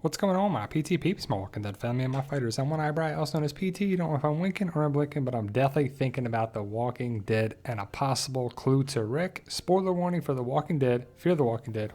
What's going on, my PT peeps, my Walking Dead family, and my fighters? I'm One Eyebrow, also known as PT. You don't know if I'm winking or I'm blinking, but I'm definitely thinking about The Walking Dead and a possible clue to Rick. Spoiler warning for The Walking Dead, Fear the Walking Dead,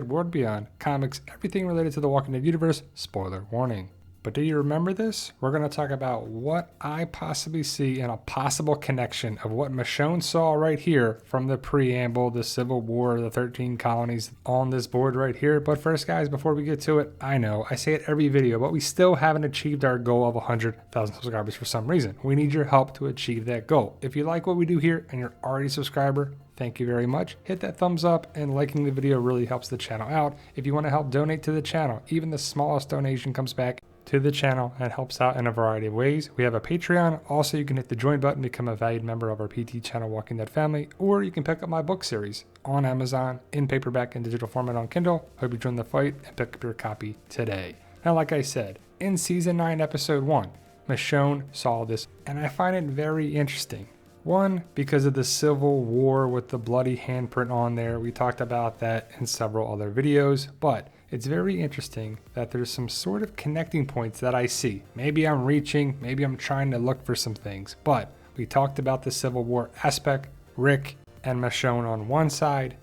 World Beyond, comics, everything related to The Walking Dead universe, spoiler warning. But do you remember this? We're going to talk about what I possibly see in a possible connection of what Michonne saw right here from the preamble, the Civil War, the 13 colonies on this board right here. But first, guys, before we get to it, I know I say it every video, but we still haven't achieved our goal of 100,000 subscribers for some reason. We need your help to achieve that goal. If you like what we do here and you're already a subscriber, thank you very much. Hit that thumbs up, and liking the video really helps the channel out. If you want to help donate to the channel, even the smallest donation comes back to the channel and helps out in a variety of ways. We have a Patreon. Also, you can hit the join button, become a valued member of our PT channel Walking Dead family, or you can pick up my book series on Amazon in paperback and digital format on Kindle. Hope you join the fight and pick up your copy today. Now, like I said, in season 9, episode 1, Michonne saw this, and I find it very interesting. One, because of the Civil War with the bloody handprint on there. We talked about that in several other videos, but it's very interesting that there's some sort of connecting points that I see. Maybe I'm reaching, maybe I'm trying to look for some things, but we talked about the Civil War aspect, Rick and Michonne on one side,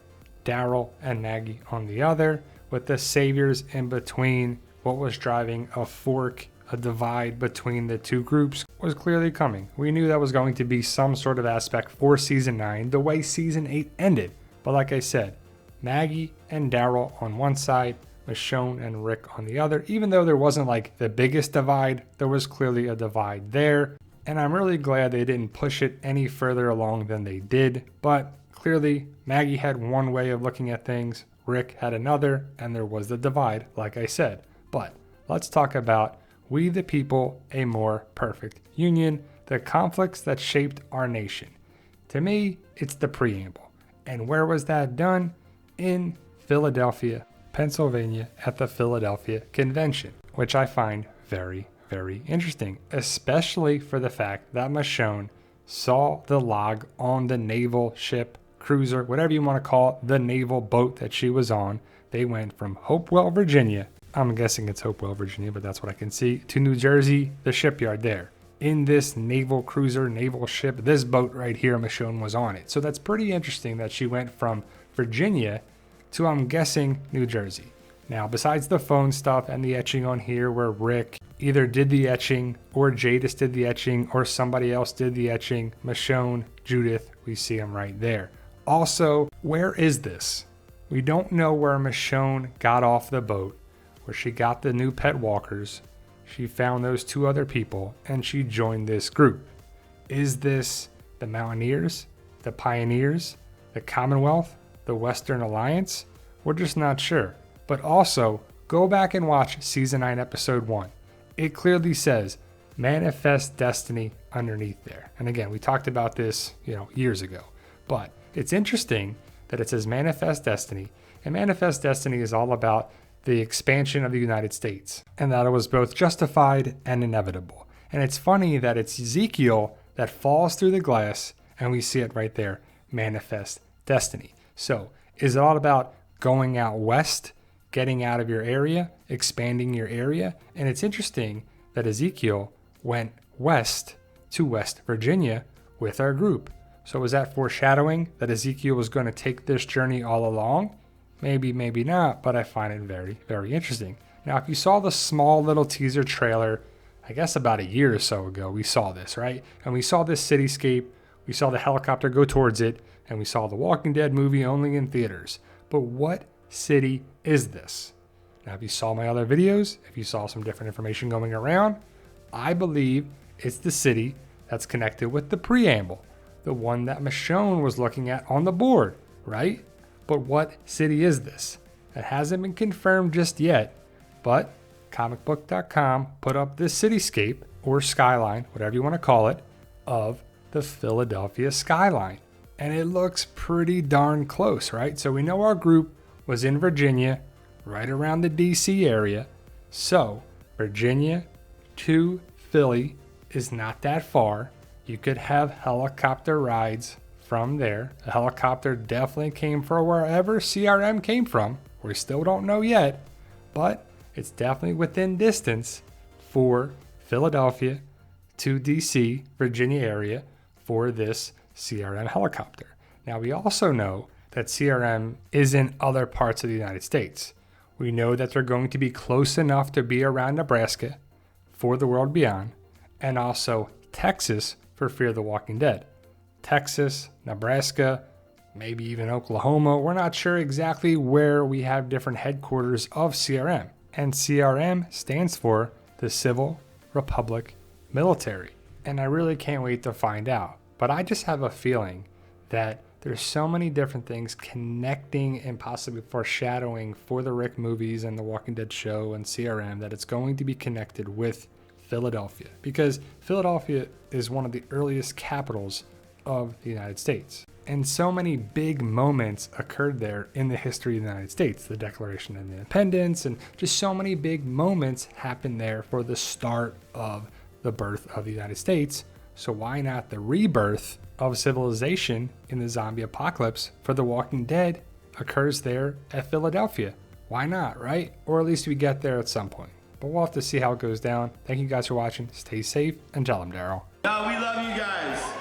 Daryl and Maggie on the other, with the saviors in between. What was driving a fork, a divide between the two groups was clearly coming. We knew that was going to be some sort of aspect for season 9, the way season 8 ended. But like I said, Maggie and Daryl on one side, Michonne and Rick on the other. Even though there wasn't like the biggest divide, there was clearly a divide there. And I'm really glad they didn't push it any further along than they did. But clearly Maggie had one way of looking at things, Rick had another, and there was the divide, like I said. But let's talk about We the People, a More Perfect Union, the conflicts that shaped our nation. To me, it's the preamble. And where was that done? In Philadelphia, Pennsylvania, at the Philadelphia Convention, which I find very, very interesting, especially for the fact that Michonne saw the log on the naval ship, cruiser, whatever you want to call it, the naval boat that she was on. They went from Hopewell, Virginia, I'm guessing it's Hopewell, Virginia, but that's what I can see, to New Jersey, the shipyard there. In this naval cruiser, naval ship, this boat right here, Michonne was on it. So that's pretty interesting that she went from Virginia to, I'm guessing, New Jersey. Now, besides the phone stuff and the etching on here where Rick either did the etching or Jadis did the etching or somebody else did the etching, Michonne, Judith, we see them right there. Also, where is this? We don't know where Michonne got off the boat, where she got the new pet walkers. She found those two other people and she joined this group. Is this the Mountaineers, the Pioneers, the Commonwealth, the Western Alliance? We're just not sure. But also, go back and watch season 9, episode 1. It clearly says Manifest Destiny underneath there. And again, we talked about this, years ago. But it's interesting that it says Manifest Destiny. And Manifest Destiny is all about the expansion of the United States, and that it was both justified and inevitable. And it's funny that it's Ezekiel that falls through the glass, and we see it right there, Manifest Destiny. So is it all about going out west, getting out of your area, expanding your area? And it's interesting that Ezekiel went west to West Virginia with our group. So is that foreshadowing that Ezekiel was going to take this journey all along? Maybe, maybe not, but I find it very, very interesting. Now, if you saw the small little teaser trailer, I guess about a year or so ago, we saw this, right? And we saw this cityscape, we saw the helicopter go towards it, and we saw the Walking Dead movie only in theaters. But what city is this? Now, if you saw my other videos, if you saw some different information going around, I believe it's the city that's connected with the preamble, the one that Michonne was looking at on the board, right? But what city is this? It hasn't been confirmed just yet, but comicbook.com put up this cityscape or skyline, whatever you want to call it, of the Philadelphia skyline. And it looks pretty darn close, right? So we know our group was in Virginia, right around the DC area. So Virginia to Philly is not that far. You could have helicopter rides from there. The helicopter definitely came from wherever CRM came from. We still don't know yet, but it's definitely within distance for Philadelphia to DC, Virginia area for this CRM helicopter. Now, we also know that CRM is in other parts of the United States. We know that they're going to be close enough to be around Nebraska for The World Beyond, and also Texas for Fear the Walking Dead. Texas, Nebraska, maybe even Oklahoma. We're not sure exactly where we have different headquarters of CRM. And CRM stands for the Civil Republic Military. And I really can't wait to find out. But I just have a feeling that there's so many different things connecting and possibly foreshadowing for the Rick movies and the Walking Dead show and CRM that it's going to be connected with Philadelphia, because Philadelphia is one of the earliest capitals of the United States. And so many big moments occurred there in the history of the United States. The Declaration of Independence and just so many big moments happened there for the start of the birth of the United States. So why not the rebirth of civilization in the zombie apocalypse for The Walking Dead occurs there at Philadelphia? Why not, right? Or at least we get there at some point. But we'll have to see how it goes down. Thank you guys for watching. Stay safe and tell them, Daryl. No, we love you guys.